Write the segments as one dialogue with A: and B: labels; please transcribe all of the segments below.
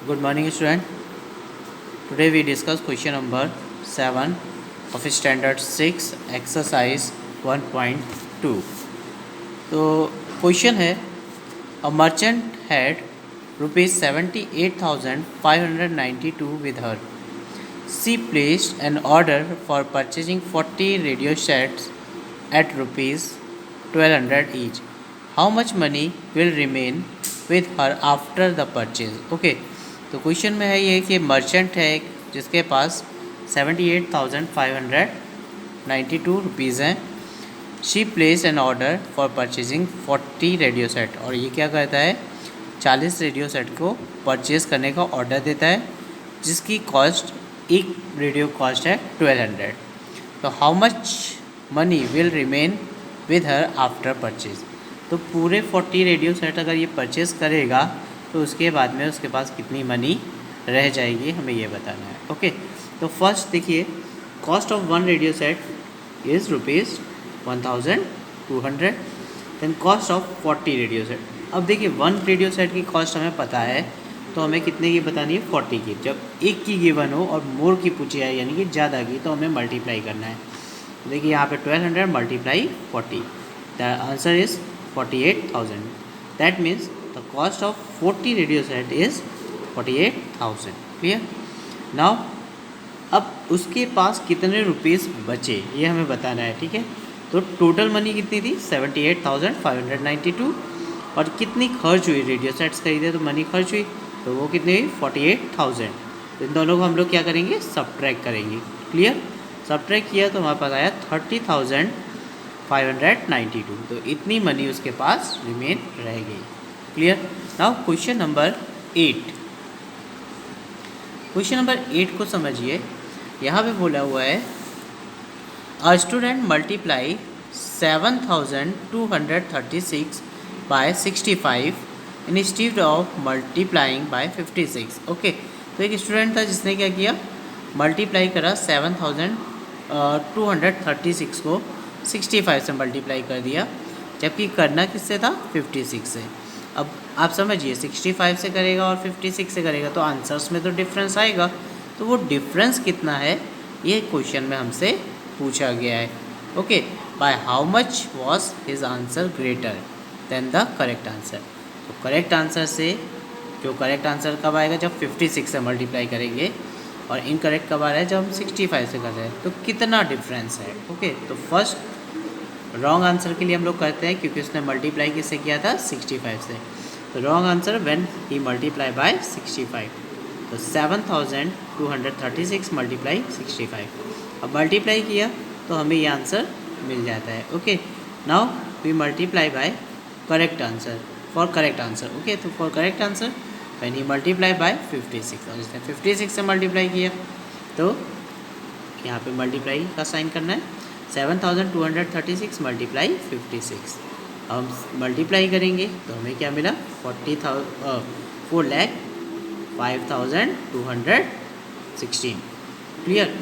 A: Good morning, student. Today we discuss question number 7 of standard 6 exercise 1.2. तो question है, a merchant had rupees 78,592 with her. She placed an order for purchasing 40 radio sets at rupees 1200 each. How much money will remain with her after the purchase? Okay, तो question में है ये कि merchant है एक जिसके पास 78,592 rupees हैं. She place N order for purchasing 40 radio set, और ये क्या करता है 40 रेडियो सेट को परचेज़ करने का ऑर्डर देता है जिसकी कॉस्ट एक रेडियो कॉस्ट है 1200. तो how much money will remain with her after purchase. तो पूरे 40 रेडियो सेट अगर ये परचेज़ करेगा तो उसके बाद में उसके पास कितनी मनी रह जाएगी हमें ये बताना है. ओके, तो फर्स्ट देखिए, cost of one radio set is rupees 1200. Then cost of 40 radio set. अब देखिए वन रेडियो सेट की कॉस्ट हमें पता है तो हमें कितने की बतानी है 40 की. जब एक की गिवन हो और मोर की पूछी है यानी कि ज़्यादा की तो हमें मल्टीप्लाई करना है. देखिए यहाँ पे 1200 multiply 40, the answer is 48,000. That means the cost of 40 radio set is 48,000. Clear. Now अब उसके पास कितने रुपीज़ बचे ये हमें बताना है. ठीक है, तो टोटल मनी कितनी थी 78,592, और कितनी खर्च हुई रेडियो सेट्स खरीदे तो मनी खर्च हुई तो वो कितनी हुई 48,000. तो इन दोनों को हम लोग क्या करेंगे सब्ट्रैक्ट करेंगे. क्लियर. सब्ट्रैक्ट किया तो हमारे पास आया 30,592. तो इतनी मनी उसके पास रिमेन रह गई. Clear. Now question number 8. Question number 8 को समझिए. यहाँ पे बोला हुआ है a student multiply 7,236 by 65 instead of multiplying by 56. Okay, तो एक स्टूडेंट था जिसने क्या किया मल्टीप्लाई करा 7,236 को 65 से मल्टीप्लाई कर दिया, जबकि करना किससे था 56 से. अब आप समझिए 65 से करेगा और 56 से करेगा तो आंसर्स में तो डिफरेंस आएगा. तो वो डिफरेंस कितना है ये क्वेश्चन में हमसे पूछा गया है. Okay, by how much was his answer greater than the correct answer. तो करेक्ट आंसर से जो करेक्ट आंसर कब आएगा जब 56 से मल्टीप्लाई करेंगे, और इनकरेक्ट कब आ रहा है जब हम 65 से कर रहे हैं. तो कितना डिफरेंस है. ओके, तो फर्स्ट रॉन्ग आंसर के लिए हम लोग करते हैं क्योंकि उसने मल्टीप्लाई किससे किया था 65 से. तो wrong answer when he multiply bye 65. तो 7,236 मल्टीप्लाई 65. अब मल्टीप्लाई किया तो हमें ये आंसर मिल जाता है. Okay, now we multiply by correct answer for correct answer. Okay, तो for correct answer when he multiply by 56, और इसने 56 से मल्टीप्लाई किया तो यहाँ पे मल्टीप्लाई का साइन करना है. 7,236 मल्टीप्लाई 56. हम मल्टीप्लाई करेंगे तो हमें क्या मिला 4,05,216. क्लियर.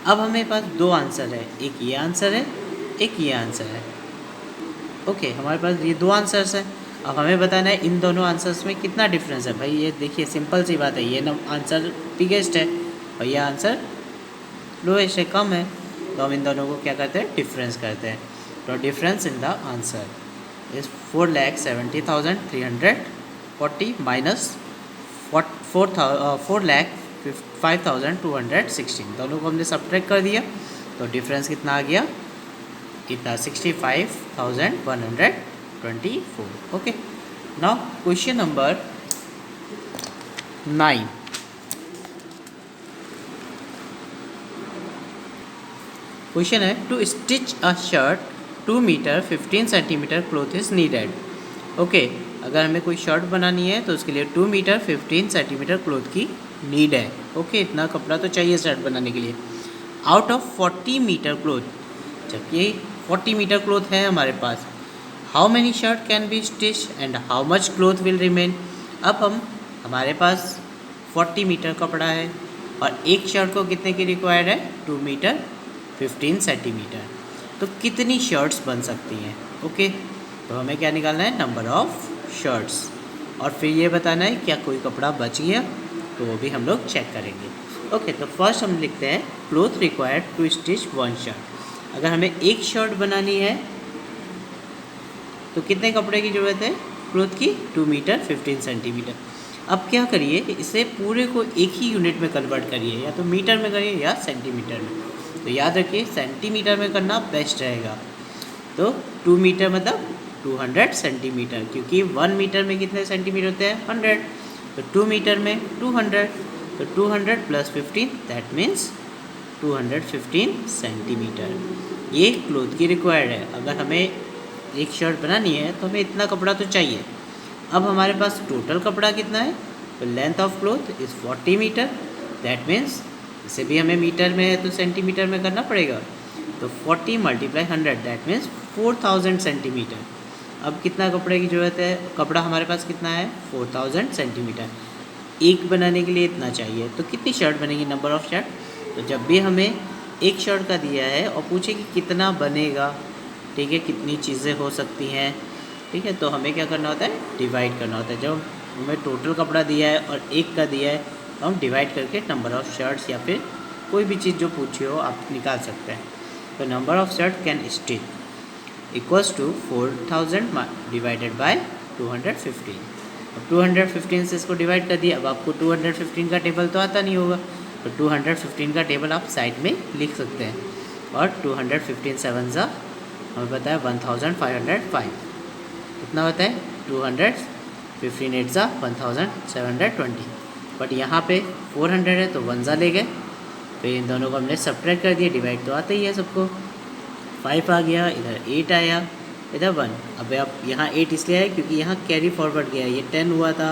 A: अब हमें पास दो आंसर है, एक ये आंसर है एक ये आंसर है. ओके, हमारे पास ये दो आंसर्स हैं. अब हमें बताना है इन दोनों आंसर्स में कितना डिफरेंस है. भाई ये देखिए सिंपल सी बात है, ये ना आंसर बिगेस्ट है और ये आंसर लोएस्ट है, कम है. तो हम इन दोनों को क्या करते हैं डिफरेंस करते हैं. तो difference in the answer is 4,70,340 minus 4,05,216. दोनों को हमने सब्ट्रैक्ट कर दिया तो डिफरेंस कितना आ गया इतना 65,124. Okay, now question number 9. Question है to stitch a shirt 2 metre 15 centimetre cloth is needed. Okay, अगर हमें कोई शर्ट बनानी है तो उसके लिए 2 मीटर 15 सेंटीमीटर क्लॉथ की नीड है. ओके, इतना कपड़ा तो चाहिए शर्ट बनाने के लिए. आउट ऑफ 40 मीटर क्लॉथ, जबकि 40 मीटर क्लॉथ है हमारे पास, how many shirt can be stitch and how much cloth will remain. अब हमारे पास 40 मीटर कपड़ा है और एक शर्ट को कितने की रिक्वायर्ड है 2 मीटर 15 सेंटीमीटर. तो कितनी शर्ट्स बन सकती हैं. ओके, तो हमें क्या निकालना है नंबर ऑफ शर्ट्स, और फिर ये बताना है क्या कोई कपड़ा बच गया तो वो भी हम लोग चेक करेंगे। ओके, तो फर्स्ट हम लिखते हैं cloth required to stitch 1 shirt. अगर हमें एक शर्ट बनानी है तो कितने कपड़े की ज़रूरत है क्लोथ की? 2 मीटर 15 सेंटीमीटर। अब क्या करिए, इसे पूरे को एक ही यूनिट में कन्वर्ट करिए, या तो मीटर में करिए या सेंटीमीटर में। तो याद रखिए सेंटीमीटर में करना बेस्ट रहेगा। तो 2 मीटर मतलब 200 सेंटीमीटर, क्योंकि 1 मीटर में कितने सेंटीमीटर होते हैं? 100। तो 2 मीटर में 200, तो 200 प्लस 15 दैट मीन्स 215 सेंटीमीटर। ये क्लोथ की रिक्वायर्ड है। अगर हमें एक शर्ट बनानी है तो हमें इतना कपड़ा तो चाहिए। अब हमारे पास टोटल कपड़ा कितना है? तो length of cloth is 40 metre, that means इसे भी हमें मीटर में है तो सेंटीमीटर में करना पड़ेगा। तो 40 मल्टीप्लाई 100 दैट मीन्स 4000 सेंटीमीटर। अब कितना कपड़े की ज़रूरत है? कपड़ा हमारे पास कितना है? 4000 सेंटीमीटर। एक बनाने के लिए इतना चाहिए, तो कितनी शर्ट बनेगी? Number of shirt. तो जब भी हमें एक शर्ट का दिया है और पूछे कि कितना बनेगा, ठीक है, कितनी चीज़ें हो सकती हैं, ठीक है, तो हमें क्या करना होता है? डिवाइड करना होता है। जब हमें टोटल कपड़ा दिया है और एक का दिया है तो हम डिवाइड करके नंबर ऑफ़ शर्ट्स या फिर कोई भी चीज़ जो पूछी हो आप निकाल सकते हैं। तो number of shirt can stitch equals to 4000 divided by 215। अब 215 से इसको डिवाइड कर दिया। अब आपको 215 का टेबल तो आता नहीं होगा, तो 215 का टेबल आप साइड में लिख सकते हैं। और 215 7 ज़ा हमें पता है 1505। कितना होता है? 215 8 ज़ा 1720। बट यहाँ पे 400 है तो 1 ज़ा ले गए, फिर इन दोनों को हमने सब्ट्रैक्ट कर दिया। डिवाइड तो आता ही है सबको। 5 आ गया, इधर 8 आया, इधर 1। अब आप यहाँ 8 इसलिए आया क्योंकि यहाँ कैरी फॉरवर्ड गया। ये 10 हुआ था,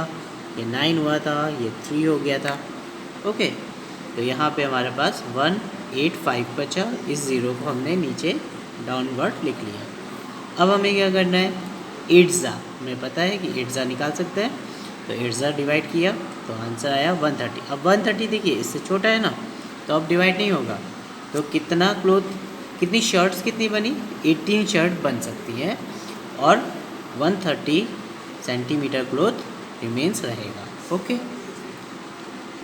A: ये 9 हुआ था, ये 3 हो गया था। ओके, तो यहाँ पे हमारे पास 185 बचा। इस ज़ीरो को हमने नीचे डाउनवर्ड लिख लिया। अब हमें क्या करना है? 8 ज़ा, हमें पता है कि 8 ज़ा निकाल सकते हैं। तो 8 ज़ा डिवाइड किया तो आंसर आया 130। अब 130 देखिए इससे छोटा है ना, तो अब डिवाइड नहीं होगा। तो कितना क्लोथ, कितनी शर्ट्स कितनी बनी? 18 शर्ट बन सकती है और 130 सेंटीमीटर क्लोथ रिमेन्स रहेगा। ओके।